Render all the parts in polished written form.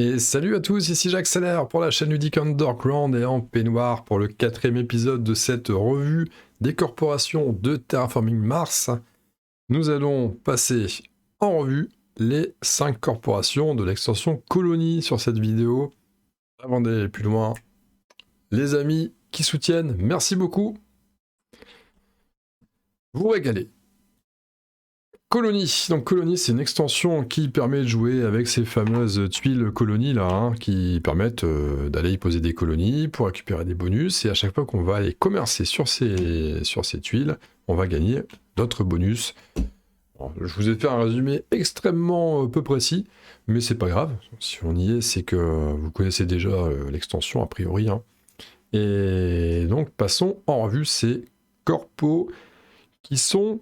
Et salut à tous, ici j'accélère pour la chaîne ludique Underground et en peignoir pour le 4e épisode de cette revue des corporations de Terraforming Mars. Nous allons passer en revue les 5 corporations de l'extension Colonie sur cette vidéo. Avant d'aller plus loin, les amis qui soutiennent, merci beaucoup. Vous régalez. Colonie. Donc Colonie, c'est une extension qui permet de jouer avec ces fameuses tuiles colonies là, qui permettent d'aller y poser des colonies pour récupérer des bonus. Et à chaque fois qu'on va aller commercer sur ces tuiles, on va gagner d'autres bonus. Bon, je vous ai fait un résumé extrêmement peu précis, mais c'est pas grave. Si on y est, c'est que vous connaissez déjà l'extension a priori. Et donc passons en revue ces corpos qui sont,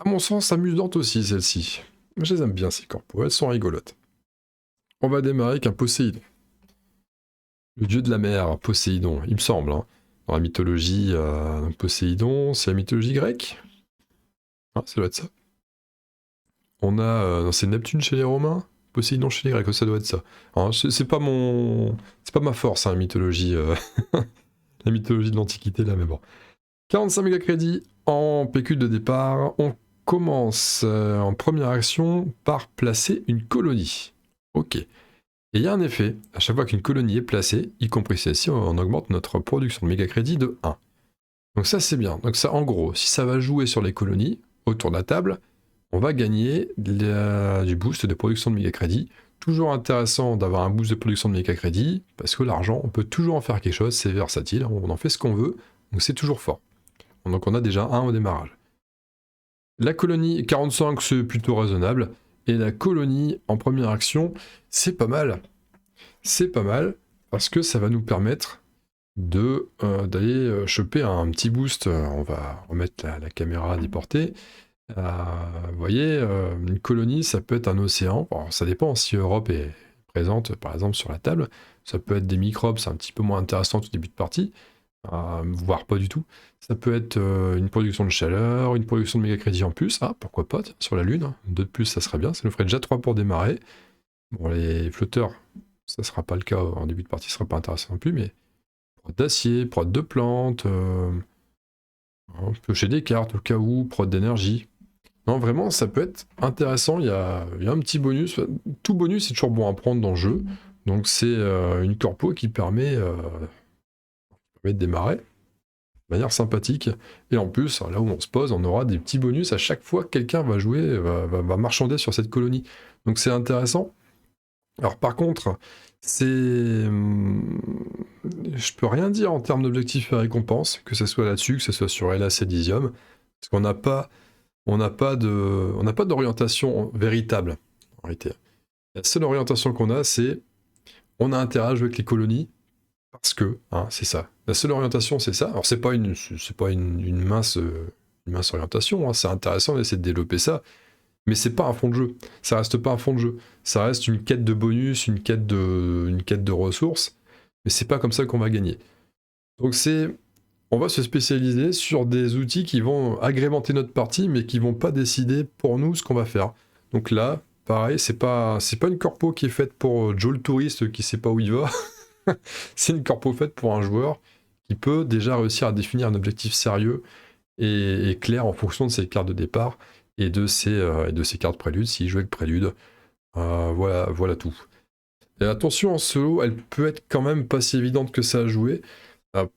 à mon sens, amusantes aussi, celles-ci. Je les aime bien, ces corpos, elles sont rigolotes. On va démarrer avec un Poséidon. Le dieu de la mer, Poséidon, il me semble. Dans la mythologie, Poséidon, c'est la mythologie grecque. Ah, ça doit être ça. On a... c'est Neptune chez les Romains, Poséidon chez les Grecs, ça doit être ça. C'est pas ma force, la mythologie... la mythologie de l'Antiquité, là, mais bon. 45 méga crédits en PQ de départ. On commence en première action par placer une colonie. Ok. Et il y a un effet, à chaque fois qu'une colonie est placée, y compris celle-ci, on augmente notre production de méga crédit de 1. Donc ça c'est bien. Donc ça, en gros, si ça va jouer sur les colonies, autour de la table, on va gagner du boost de production de méga crédit. Toujours intéressant d'avoir un boost de production de méga crédit, parce que l'argent, on peut toujours en faire quelque chose, c'est versatile, on en fait ce qu'on veut, donc c'est toujours fort. Donc on a déjà 1 au démarrage. La colonie 45, c'est plutôt raisonnable. Et la colonie en première action, c'est pas mal. C'est pas mal parce que ça va nous permettre d'aller choper un petit boost. On va remettre la caméra à déporter. Vous voyez, une colonie, ça peut être un océan. Bon, ça dépend si Europe est présente, par exemple, sur la table. Ça peut être des microbes, c'est un petit peu moins intéressant au début de partie. Voire pas du tout. Ça peut être une production de chaleur, une production de méga crédit en plus. Ah, pourquoi pas, sur la Lune. 2 de plus, ça serait bien. Ça nous ferait déjà 3 pour démarrer. Bon, les flotteurs, ça sera pas le cas en début de partie, ça sera pas intéressant non plus, mais prod d'acier, prod de plantes, piocher des cartes au cas où, prod d'énergie. Non, vraiment, ça peut être intéressant. Il y a un petit bonus. Tout bonus est toujours bon à prendre dans le jeu. Donc c'est une corpo qui permet de démarrer de manière sympathique. Et en plus, là où on se pose, on aura des petits bonus à chaque fois que quelqu'un va jouer, va marchander sur cette colonie. Donc c'est intéressant. Alors par contre, je peux rien dire en termes d'objectifs et récompenses, que ce soit là-dessus, que ce soit sur Hellas et Elysium, parce qu'on n'a pas d'orientation véritable, en réalité. La seule orientation qu'on a, c'est on a intérêt à jouer avec les colonies, parce que, c'est ça. La seule orientation, c'est ça. Alors, c'est pas une mince orientation, c'est intéressant d'essayer de développer ça, mais c'est pas un fond de jeu. Ça reste pas un fond de jeu. Ça reste une quête de bonus, une quête de ressources, mais c'est pas comme ça qu'on va gagner. Donc on va se spécialiser sur des outils qui vont agrémenter notre partie, mais qui vont pas décider pour nous ce qu'on va faire. Donc là, pareil, c'est pas une corpo qui est faite pour Joe le touriste qui sait pas où il va. C'est une corpo faite pour un joueur qui peut déjà réussir à définir un objectif sérieux et clair en fonction de ses cartes de départ et de ses cartes préludes, s'il joue avec prélude. Voilà tout. Et attention, en solo, elle peut être quand même pas si évidente que ça à jouer,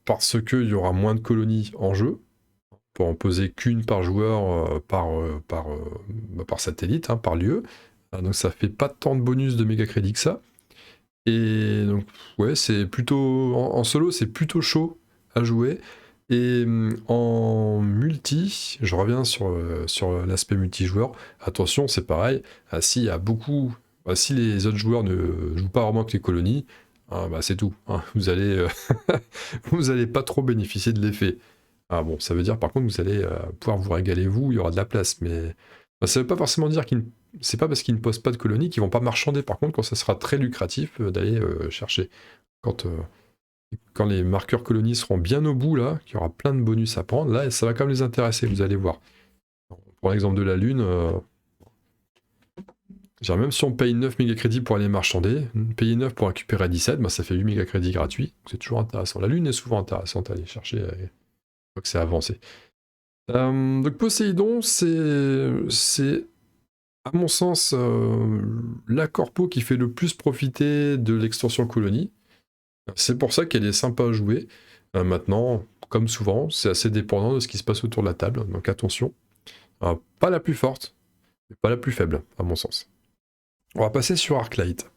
parce qu'il y aura moins de colonies en jeu. On peut en poser qu'une par joueur par satellite, par lieu. Donc ça fait pas tant de bonus de méga crédit que ça. Et donc, ouais, c'est plutôt. En solo, c'est plutôt chaud à jouer. Et en multi, je reviens sur l'aspect multijoueur. Attention, c'est pareil. Si les autres joueurs ne jouent pas vraiment que les colonies, c'est tout. Vous allez pas trop bénéficier de l'effet. Bon, ça veut dire par contre vous allez pouvoir vous régaler il y aura de la place, mais ça veut pas forcément dire c'est pas parce qu'ils ne posent pas de colonies qu'ils vont pas marchander, par contre, quand ça sera très lucratif d'aller chercher. Quand les marqueurs colonies seront bien au bout, là, qu'il y aura plein de bonus à prendre, là, ça va quand même les intéresser, vous allez voir. Pour l'exemple de la Lune, Genre, même si on paye 9 mégacrédits pour aller marchander, payer 9 pour récupérer 17, bah, ça fait 8 mégacrédits gratuits. C'est toujours intéressant. La lune est souvent intéressante à aller chercher. Je crois que c'est avancé. Donc Poséidon, c'est à mon sens la corpo qui fait le plus profiter de l'extension colonie. C'est pour ça qu'elle est sympa à jouer. Maintenant, comme souvent, c'est assez dépendant de ce qui se passe autour de la table. Donc attention. Pas la plus forte, mais pas la plus faible, à mon sens. On va passer sur Arclight.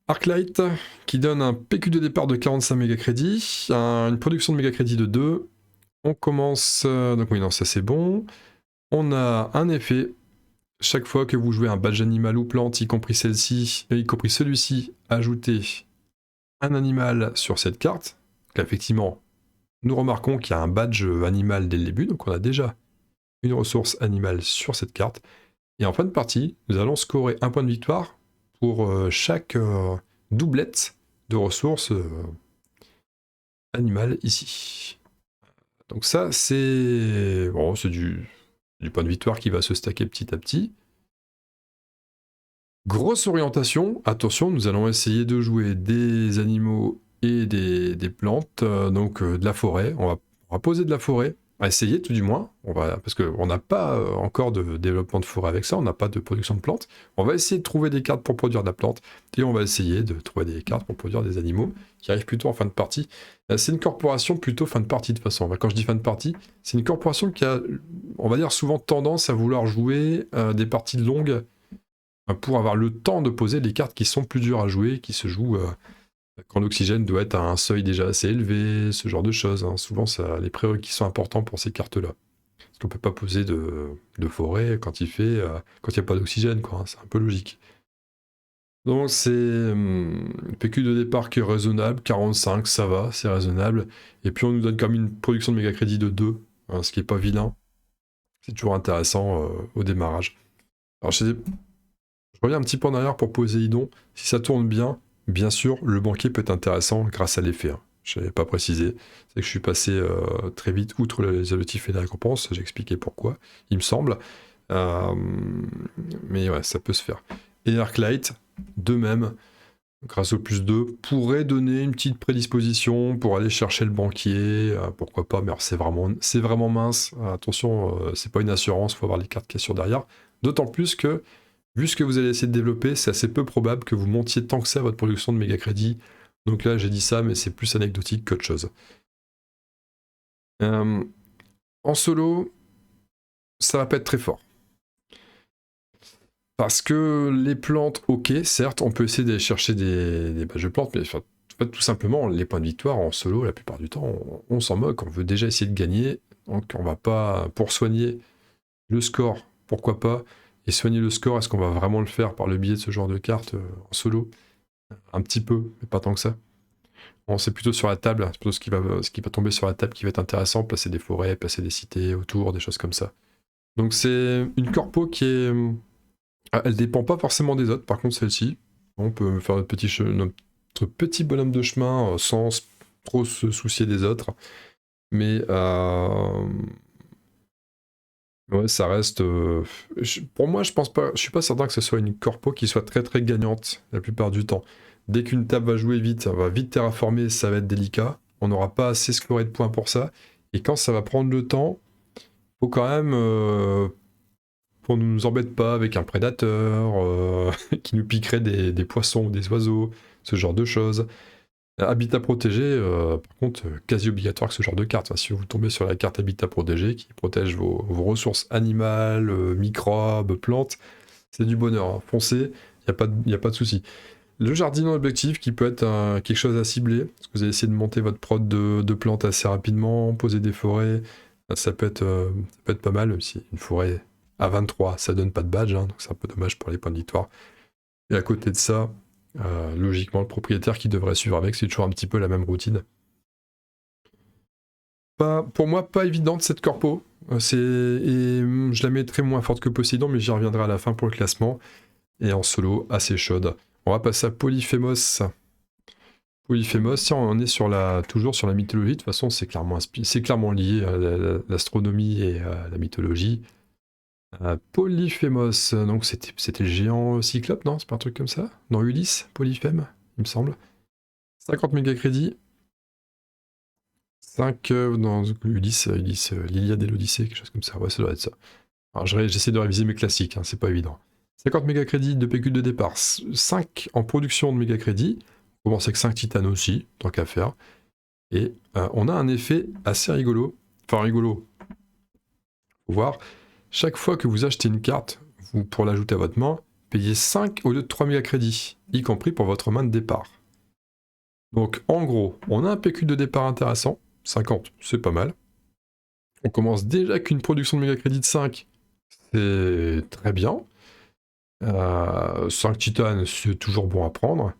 Arclight, qui donne un PQ de départ de 45 mégacrédits, une production de mégacrédits de 2. On commence... donc oui, non, ça c'est bon. On a un effet. Chaque fois que vous jouez un badge animal ou plante, y compris celle-ci, y compris celui-ci, ajoutez un animal sur cette carte. Donc effectivement, nous remarquons qu'il y a un badge animal dès le début, donc on a déjà une ressource animale sur cette carte. Et en fin de partie, nous allons scorer un point de victoire pour chaque doublette de ressources animales ici. Donc ça, c'est bon, c'est du point de victoire qui va se stacker petit à petit. Grosse orientation, attention, nous allons essayer de jouer des animaux et des plantes, donc de la forêt. On va poser de la forêt, on va essayer tout du moins, parce qu'on n'a pas encore de développement de forêt avec ça, on n'a pas de production de plantes. On va essayer de trouver des cartes pour produire de la plante, et on va essayer de trouver des cartes pour produire des animaux, qui arrivent plutôt en fin de partie. C'est une corporation plutôt fin de partie de toute façon. Quand je dis fin de partie, c'est une corporation qui a, on va dire, souvent tendance à vouloir jouer des parties longues, pour avoir le temps de poser les cartes qui sont plus dures à jouer, qui se jouent quand l'oxygène doit être à un seuil déjà assez élevé, ce genre de choses. Hein. Souvent, ça, les prérequis sont importants pour ces cartes-là. Parce qu'on ne peut pas poser de forêt quand il n'y a pas d'oxygène, quoi. Hein. C'est un peu logique. Donc c'est PQ de départ qui est raisonnable, 45, ça va, c'est raisonnable. Et puis on nous donne quand même une production de méga-crédit de 2, hein, ce qui n'est pas vilain. C'est toujours intéressant au démarrage. Alors je reviens un petit peu en arrière pour Poséidon. Si ça tourne bien sûr, le banquier peut être intéressant grâce à l'effet. Hein. Je n'avais pas précisé. C'est que je suis passé très vite outre les objectifs et les récompenses. J'ai expliqué pourquoi, il me semble. Mais ouais, ça peut se faire. Et Arclight, de même, grâce au plus 2, pourrait donner une petite prédisposition pour aller chercher le banquier. Pourquoi pas, mais c'est vraiment mince. Attention, c'est pas une assurance, il faut avoir les cartes qui sont derrière. D'autant plus que vu ce que vous allez essayer de développer, c'est assez peu probable que vous montiez tant que ça votre production de méga crédit. Donc là, j'ai dit ça, mais c'est plus anecdotique qu'autre chose. En solo, ça va pas être très fort. Parce que les plantes, ok, certes, on peut essayer d'aller chercher des badges de plantes, mais en fait, tout simplement, les points de victoire en solo, la plupart du temps, on s'en moque, on veut déjà essayer de gagner, donc on va pas, pour soigner le score, pourquoi pas, et soigner le score, est-ce qu'on va vraiment le faire par le biais de ce genre de cartes en solo? Un petit peu, mais pas tant que ça. Bon, c'est plutôt sur la table, c'est plutôt ce qui va tomber sur la table qui va être intéressant, placer des forêts, placer des cités autour, des choses comme ça. Donc c'est une corpo qui est... elle dépend pas forcément des autres, par contre celle-ci, on peut faire notre petit bonhomme de chemin sans trop se soucier des autres. Mais ouais, ça reste. Pour moi, je suis pas certain que ce soit une corpo qui soit très très gagnante la plupart du temps. Dès qu'une table va jouer vite, elle va vite terraformer, ça va être délicat. On n'aura pas assez scoré de points pour ça. Et quand ça va prendre le temps, faut quand même qu'on ne nous embête pas avec un prédateur qui nous piquerait des poissons ou des oiseaux, ce genre de choses. Habitat protégé, par contre, quasi obligatoire que ce genre de carte. Enfin, si vous tombez sur la carte Habitat protégé qui protège vos ressources animales, microbes, plantes, c'est du bonheur. Hein. Foncez, il n'y a pas de souci. Le jardin objectif qui peut être quelque chose à cibler, parce que vous allez essayer de monter votre prod de plantes assez rapidement, poser des forêts, ça peut être pas mal, même si une forêt à 23, ça donne pas de badge, hein, donc c'est un peu dommage pour les points de victoire. Et à côté de ça, logiquement, le propriétaire qui devrait suivre avec, c'est toujours un petit peu la même routine. Pour moi, pas évidente cette corpo. Et je la mettrai moins forte que Poséidon, mais j'y reviendrai à la fin pour le classement. Et en solo, assez chaude. On va passer à Polyphémos. Polyphémos, si on est toujours sur la mythologie, de toute façon, c'est clairement lié à l'astronomie et à la mythologie. Polyphémos, donc c'était le géant cyclope, non? C'est pas un truc comme ça? Dans Ulysse, Polyphème, il me semble. 50 méga crédits. 5 dans Ulysse, l'Iliade et l'Odyssée, quelque chose comme ça. Ouais, ça doit être ça. Alors j'essaie de réviser mes classiques, hein, c'est pas évident. 50 méga crédits de pécule de départ, 5 en production de méga crédits. On commence avec 5 titanes aussi, tant qu'à faire. Et on a un effet assez rigolo. Enfin, rigolo. Faut voir. Chaque fois que vous achetez une carte, vous, pour l'ajouter à votre main, payez 5 au lieu de 3 méga crédits, y compris pour votre main de départ. Donc, en gros, on a un pécule de départ intéressant. 50, c'est pas mal. On commence déjà qu'une production de méga crédits de 5. C'est très bien. 5 titanes, c'est toujours bon à prendre.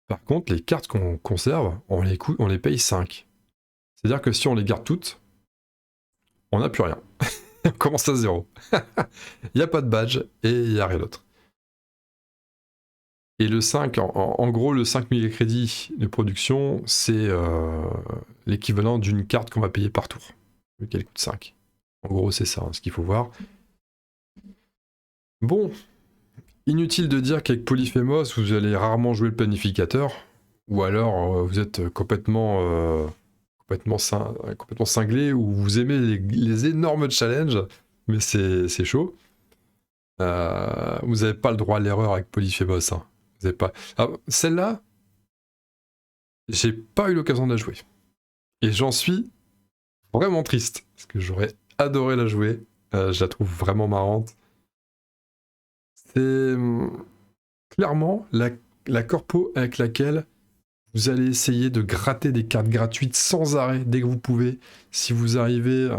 Par contre, les cartes qu'on conserve, on les paye 5. C'est-à-dire que si on les garde toutes, on n'a plus rien. On commence à 0. Il n'y a pas de badge et il n'y a rien d'autre. Et le 5, en gros, le 5 méga crédits de production, c'est l'équivalent d'une carte qu'on va payer par tour. Lequel coûte 5. En gros, c'est ça, ce qu'il faut voir. Bon, inutile de dire qu'avec Polyphémos, vous allez rarement jouer le planificateur, ou alors vous êtes complètement cinglé, ou vous aimez les énormes challenges, mais c'est chaud. Vous n'avez pas le droit à l'erreur avec Polyphémos. Hein. Vous avez pas. Celle-là, j'ai pas eu l'occasion de la jouer. Et j'en suis vraiment triste, parce que j'aurais adoré la jouer. Je la trouve vraiment marrante. C'est clairement la corpo avec laquelle vous allez essayer de gratter des cartes gratuites sans arrêt dès que vous pouvez. Si vous arrivez,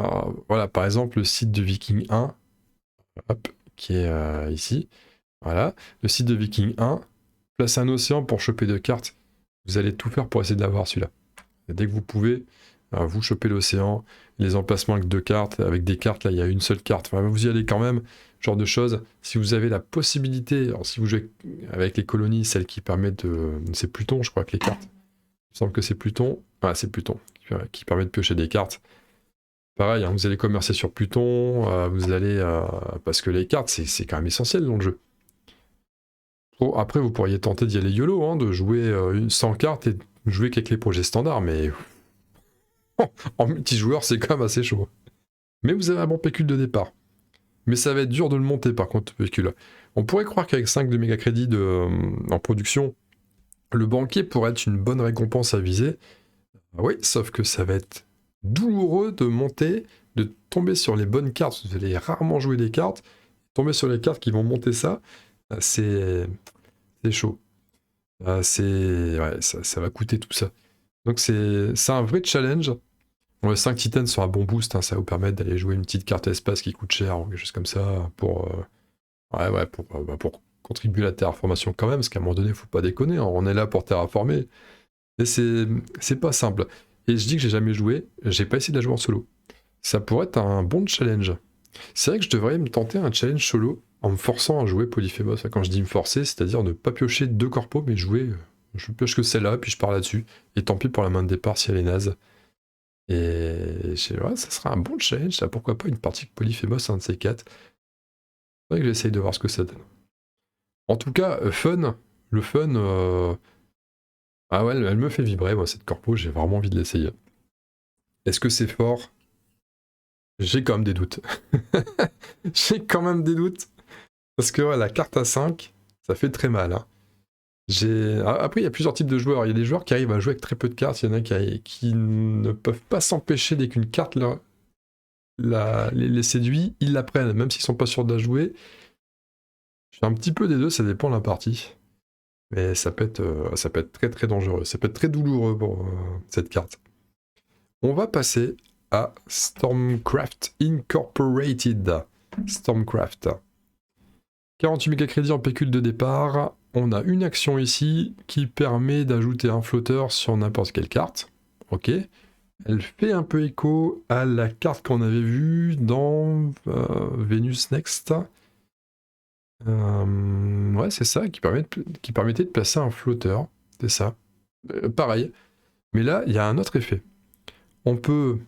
voilà, par exemple, le site de Viking 1, hop, qui est ici, voilà, le site de Viking 1, place un océan pour choper 2 cartes. Vous allez tout faire pour essayer de l'avoir celui-là. Dès que vous pouvez, vous chopez l'océan, les emplacements avec 2 cartes, avec des cartes, là il y a une seule carte, enfin, vous y allez quand même, genre de choses. Si vous avez la possibilité, alors si vous jouez avec les colonies, celle qui permet de... C'est Pluton, je crois que les cartes. Il me semble que c'est Pluton. Ah, c'est Pluton, qui permet de piocher des cartes. Pareil, hein, vous allez commercer sur Pluton, vous allez... parce que les cartes, c'est quand même essentiel dans le jeu. Bon, après, vous pourriez tenter d'y aller YOLO, hein, de jouer 100 cartes et jouer qu'avec les projets standards, mais... en multijoueur, c'est quand même assez chaud. Mais vous avez un bon pécule de départ. Mais ça va être dur de le monter, par contre, ce pécule. On pourrait croire qu'avec 5 de méga crédits en production, le banquier pourrait être une bonne récompense à viser. Oui, sauf que ça va être douloureux de monter, de tomber sur les bonnes cartes. Vous allez rarement jouer des cartes. Tomber sur les cartes qui vont monter ça, c'est chaud. Ouais, ça va coûter tout ça. Donc c'est un vrai challenge. Bon, les 5 titans sont un bon boost, hein, ça va vous permettre d'aller jouer une petite carte espace qui coûte cher ou quelque chose comme ça pour contribuer à la terraformation quand même, parce qu'à un moment donné, faut pas déconner, hein, on est là pour terraformer. Mais c'est pas simple. Et je dis que j'ai jamais joué, j'ai pas essayé de la jouer en solo. Ça pourrait être un bon challenge. C'est vrai que je devrais me tenter un challenge solo en me forçant à jouer Polyphémos. Quand je dis me forcer, c'est-à-dire ne pas piocher 2 corpos, mais jouer. Je pioche que celle-là, puis je pars là-dessus. Et tant pis pour la main de départ si elle est naze. Et ça sera un bon challenge, ça. Pourquoi pas une partie de Polyphémos, un de ces 4. Faudrait que j'essaye de voir ce que ça donne. En tout cas, fun. Le fun. Ah ouais, elle me fait vibrer, moi, cette corpo, j'ai vraiment envie de l'essayer. Est-ce que c'est fort? J'ai quand même des doutes. J'ai quand même des doutes. Parce que ouais, la carte à 5, ça fait très mal. Hein. Après, il y a plusieurs types de joueurs. Il y a des joueurs qui arrivent à jouer avec très peu de cartes. Il y en a qui ne peuvent pas s'empêcher dès qu'une carte les séduit, ils la prennent, même s'ils sont pas sûrs de la jouer. Je fais un petit peu des deux, ça dépend de la partie. Mais ça peut être très très dangereux. Ça peut être très douloureux pour cette carte. On va passer à Stormcraft Incorporated. Stormcraft. 48 méga crédits en pécule de départ. On a une action ici qui permet d'ajouter un flotteur sur n'importe quelle carte. Ok. Elle fait un peu écho à la carte qu'on avait vue dans Venus Next. Ouais, c'est ça, qui permettait de placer un flotteur. C'est ça. Pareil. Mais là, il y a un autre effet. On peut,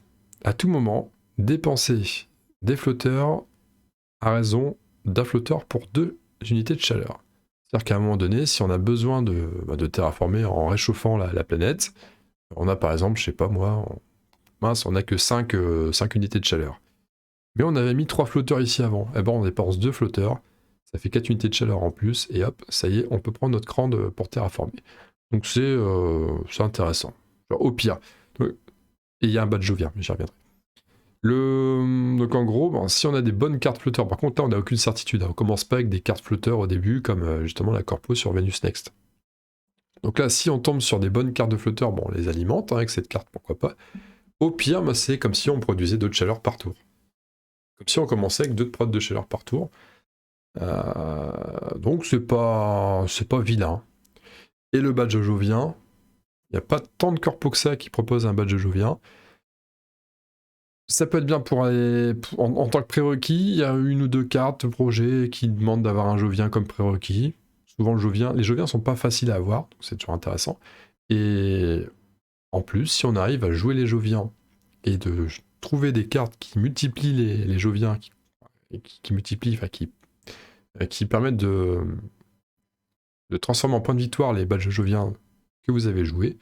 à tout moment, dépenser des flotteurs à raison d'un flotteur pour 2 unités de chaleur. C'est-à-dire qu'à un moment donné, si on a besoin de terraformer en réchauffant la planète, on a par exemple, je sais pas moi, mince, on a que 5 unités de chaleur. Mais on avait mis 3 flotteurs ici avant. Eh ben on dépense 2 flotteurs, ça fait 4 unités de chaleur en plus, et hop, ça y est, on peut prendre notre cran pour terraformer. Donc c'est intéressant. Genre, au pire. Et il y a un badge jovien, mais j'y reviendrai. Donc en gros, bon, si on a des bonnes cartes flotteurs, par contre là on n'a aucune certitude, hein. On commence pas avec des cartes flotteurs au début, comme justement la Corpo sur Venus Next. Donc là, si on tombe sur des bonnes cartes de flotteurs, bon, on les alimente hein, avec cette carte, pourquoi pas. Au pire, bah, c'est comme si on produisait 2 de chaleur par tour. Comme si on commençait avec 2 de prod de chaleur par tour. Donc c'est pas vilain. Et le badge jovien, il n'y a pas tant de corpo que ça qui propose un badge jovien. Ça peut être bien pour aller en tant que prérequis. Il y a 1 ou 2 cartes de projet qui demandent d'avoir un jovien comme prérequis. Souvent les joviens sont pas faciles à avoir, donc c'est toujours intéressant. Et en plus, si on arrive à jouer les joviens et de trouver des cartes qui multiplient les joviens, qui multiplient, enfin qui permettent de transformer en point de victoire les badges joviens que vous avez joués,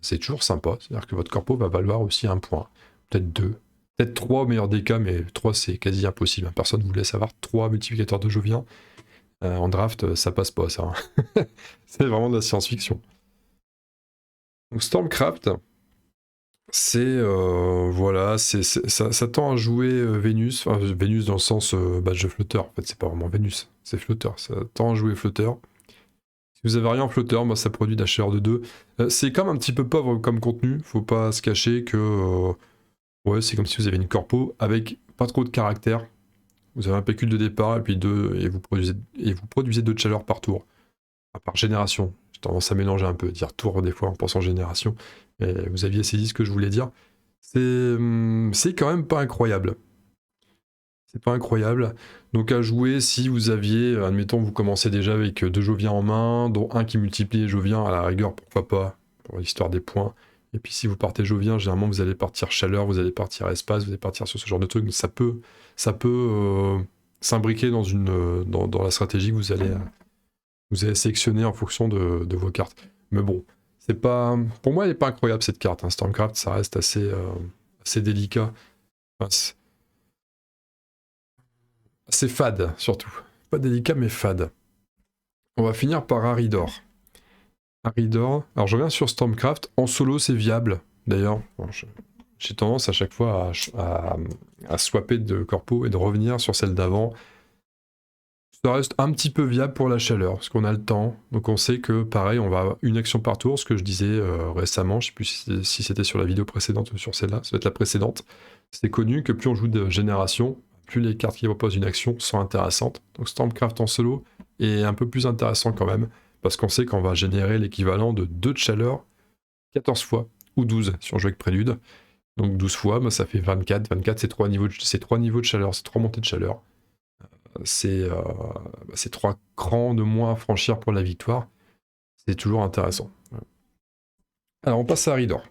c'est toujours sympa. C'est-à-dire que votre corpo va valoir aussi 1 point, peut-être 2, peut-être 3 au meilleur des cas, mais 3 c'est quasi impossible. Personne ne vous laisse avoir 3 multiplicateurs de joviens. En draft, ça passe pas ça. C'est vraiment de la science-fiction. Donc Stormcraft, c'est voilà, ça tend à jouer Vénus, enfin Vénus dans le sens badge flotteur. En fait, c'est pas vraiment Vénus, c'est flotteur. Ça tend à jouer flotteur. Si vous avez rien en flotteur, bah, ça produit de la chaleur de 2. C'est quand même un petit peu pauvre comme contenu. Faut pas se cacher que ouais, c'est comme si vous avez une corpo avec pas trop de caractère. Vous avez un pécule de départ et puis 2 et vous produisez 2 de chaleur par tour, par génération. J'ai tendance à mélanger un peu, dire tour des fois en pensant génération. Mais vous aviez saisi ce que je voulais dire. C'est quand même pas incroyable. C'est pas incroyable. Donc à jouer, si vous aviez, admettons, vous commencez déjà avec 2 joviens en main, dont un qui multiplie les joviens, à la rigueur, pourquoi pas, pour l'histoire des points. Et puis si vous partez jovien, généralement vous allez partir chaleur, vous allez partir espace, vous allez partir sur ce genre de truc. Ça peut s'imbriquer dans la stratégie que vous allez sélectionner en fonction de vos cartes. Mais bon, c'est pas, pour moi, elle n'est pas incroyable cette carte. Hein. Stormcraft, ça reste assez délicat. Enfin, c'est fade, surtout. Pas délicat, mais fade. On va finir par Aridor. Aridor, alors je reviens sur Stormcraft. En solo, c'est viable. D'ailleurs, bon, j'ai tendance à chaque fois à swapper de corpo et de revenir sur celle d'avant. Ça reste un petit peu viable pour la chaleur, parce qu'on a le temps. Donc on sait que, pareil, on va avoir une action par tour, ce que je disais récemment. Je sais plus si c'était sur la vidéo précédente ou sur celle-là. Ça va être la précédente. C'est connu que plus on joue de génération, plus les cartes qui proposent une action sont intéressantes. Donc Stormcraft en solo est un peu plus intéressant quand même, parce qu'on sait qu'on va générer l'équivalent de 2 de chaleur 14 fois, ou 12 si on joue avec Prélude. Donc 12 fois, bah, ça fait 24. 24, c'est 3 niveaux de chaleur, c'est 3 montées de chaleur. C'est 3 crans de moins à franchir pour la victoire. C'est toujours intéressant. Alors on passe à Aridor.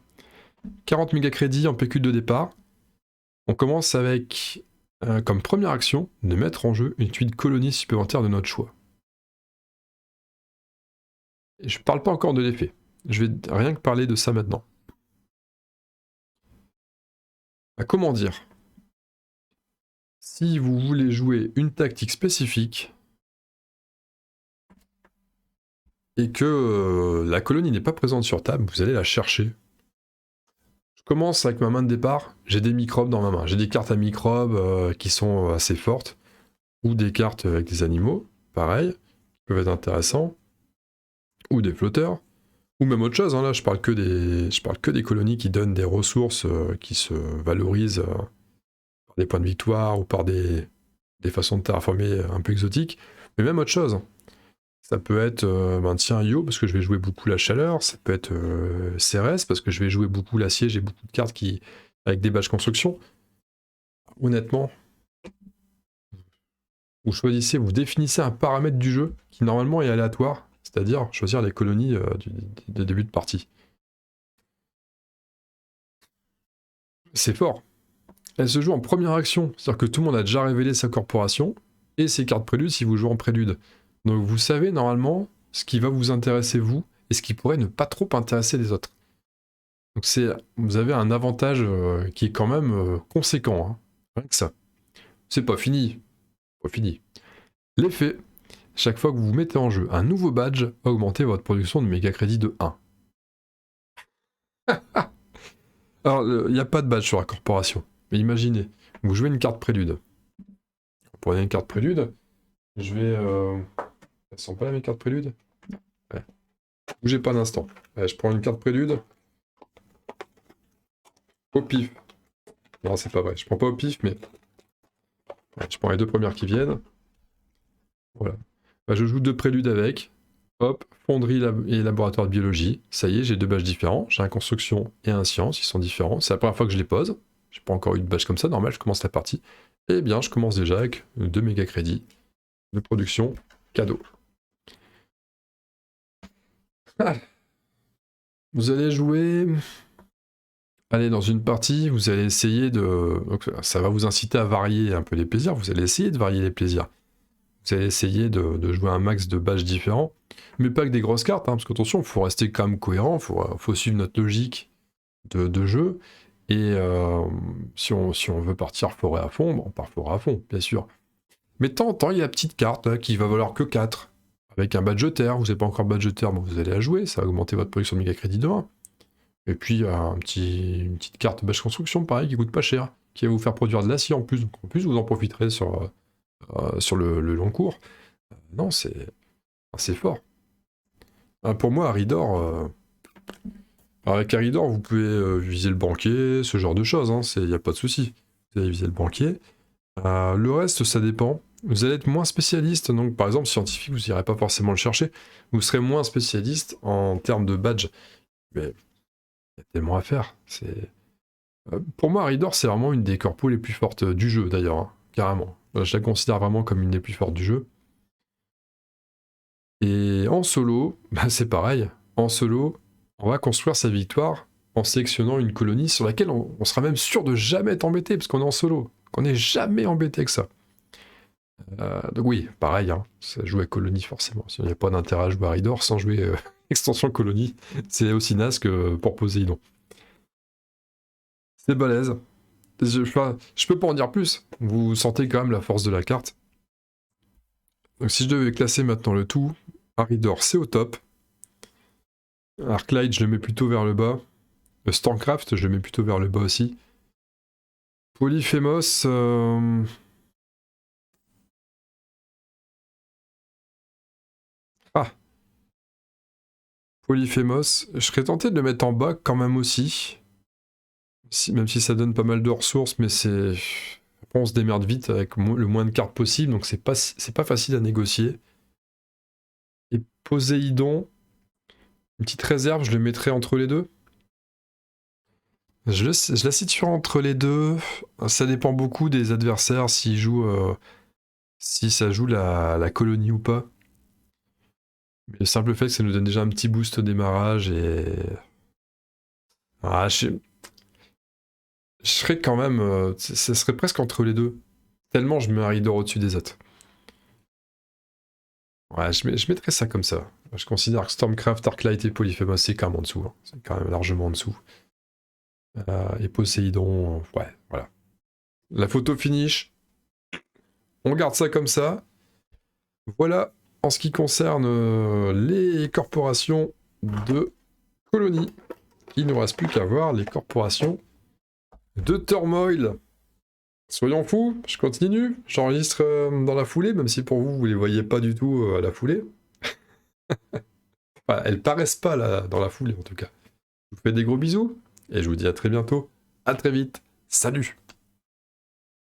40 méga crédits en PQ de départ. On commence avec, comme première action, de mettre en jeu une tuile colonie supplémentaire de notre choix. Et je parle pas encore de l'effet. Je vais rien que parler de ça maintenant. Comment dire ? Si vous voulez jouer une tactique spécifique et que la colonie n'est pas présente sur table, vous allez la chercher. Je commence avec ma main de départ, j'ai des microbes dans ma main. J'ai des cartes à microbes qui sont assez fortes, ou des cartes avec des animaux, pareil, qui peuvent être intéressants, ou des flotteurs, ou même autre chose. Hein, là, je parle que des colonies qui donnent des ressources qui se valorisent par des points de victoire ou par des façons de terraformer un peu exotiques, mais même autre chose. Ça peut être, tiens, Io, parce que je vais jouer beaucoup la chaleur. Ça peut être Cérès, parce que je vais jouer beaucoup l'acier. J'ai beaucoup de cartes avec des badges construction. Honnêtement, vous choisissez, vous définissez un paramètre du jeu qui normalement est aléatoire, c'est-à-dire choisir les colonies de début de partie. C'est fort. Elle se joue en première action, c'est-à-dire que tout le monde a déjà révélé sa corporation et ses cartes prélude si vous jouez en prélude. Donc vous savez normalement ce qui va vous intéresser vous et ce qui pourrait ne pas trop intéresser les autres. Donc vous avez un avantage qui est quand même conséquent, hein. Rien que ça. C'est pas fini. Pas fini. L'effet, chaque fois que vous mettez en jeu un nouveau badge, augmentez votre production de méga crédit de 1. Alors, il n'y a pas de badge sur la corporation. Mais imaginez, vous jouez une carte prélude. Vous prenez une carte prélude. Je vais... Elles sont pas là mes cartes prélude? Ouais. Bougez pas un instant. Ouais, je prends une carte prélude. Au pif. Non, c'est pas vrai. Je prends pas au pif, mais... Ouais, je prends les deux premières qui viennent. Voilà. Bah, je joue deux préludes avec. Hop, fonderie et laboratoire de biologie. Ça y est, j'ai deux badges différents. J'ai un construction et un science, ils sont différents. C'est la première fois que je les pose. J'ai pas encore eu de badge comme ça, normal, je commence la partie. Eh bien, je commence déjà avec 2 méga crédits de production cadeau. Ah. Vous allez jouer... Allez, dans une partie, vous allez essayer de... Donc, ça va vous inciter à varier un peu les plaisirs. Vous allez essayer de varier les plaisirs. Vous allez essayer de jouer un max de badges différents. Mais pas que des grosses cartes, hein, parce qu'attention, il faut rester quand même cohérent. Il faut suivre notre logique de jeu. Et si on veut partir forêt à fond, on part forêt à fond, bien sûr. Mais de temps en temps, il y a la petite carte là, qui va valoir que 4. Avec un badge terre, vous n'avez pas encore badge terre, bon, vous allez la jouer, ça va augmenter votre production de méga crédit de 1. Et puis une petite carte badge construction, pareil, qui coûte pas cher, qui va vous faire produire de l'acier en plus. Donc en plus, vous en profiterez sur le long cours. Non, c'est fort. Pour moi, Aridor... avec Aridor, vous pouvez viser le banquier, ce genre de choses, il n'y a pas de souci. Vous allez viser le banquier. Le reste, ça dépend. Vous allez être moins spécialiste, donc par exemple, scientifique, vous n'irez pas forcément le chercher. Vous serez moins spécialiste en termes de badge. Mais il y a tellement à faire. Pour moi, Aridor, c'est vraiment une des corpos les plus fortes du jeu, d'ailleurs, hein, carrément. Je la considère vraiment comme une des plus fortes du jeu. Et en solo, c'est pareil. En solo, on va construire sa victoire en sélectionnant une colonie sur laquelle on sera même sûr de jamais être embêté, parce qu'on est en solo, qu'on n'est jamais embêté avec ça. Donc oui, pareil, hein, ça joue à colonie forcément. Il n'y a pas d'intérêt à jouer à Aridor sans jouer extension colonie. C'est aussi naze que pour Poséidon. C'est balèze. Je peux pas en dire plus. Vous sentez quand même la force de la carte. Donc si je devais classer maintenant le tout, Aridor c'est au top. Arclight, je le mets plutôt vers le bas. Stormcraft, je le mets plutôt vers le bas aussi. Polyphémos... Ah. Polyphémos, je serais tenté de le mettre en bas quand même aussi. Même si ça donne pas mal de ressources, mais c'est... Après, on se démerde vite avec le moins de cartes possible, donc c'est pas facile à négocier. Et Poséidon, une petite réserve, je le mettrais entre les deux. Je la situerai entre les deux. Ça dépend beaucoup des adversaires, si ça joue la colonie ou pas. Mais le simple fait que ça nous donne déjà un petit boost au démarrage et... je serais quand même... ça serait presque entre les deux. Tellement je mets Aridor au-dessus des autres. Ouais, je mettrais ça comme ça. Je considère que Stormcraft, Arclight et Polyphémos, c'est quand même en dessous. Hein. C'est quand même largement en dessous. Et Poséidon, ouais, voilà. La photo finish. On garde ça comme ça. Voilà, en ce qui concerne les corporations de colonies. Il ne nous reste plus qu'à voir les corporations de turmoil. Soyons fous, je continue. J'enregistre dans la foulée, même si pour vous, vous les voyez pas du tout à la foulée. Enfin, elles paraissent pas là, dans la foulée en tout cas. Je vous fais des gros bisous et je vous dis à très bientôt. À très vite. Salut!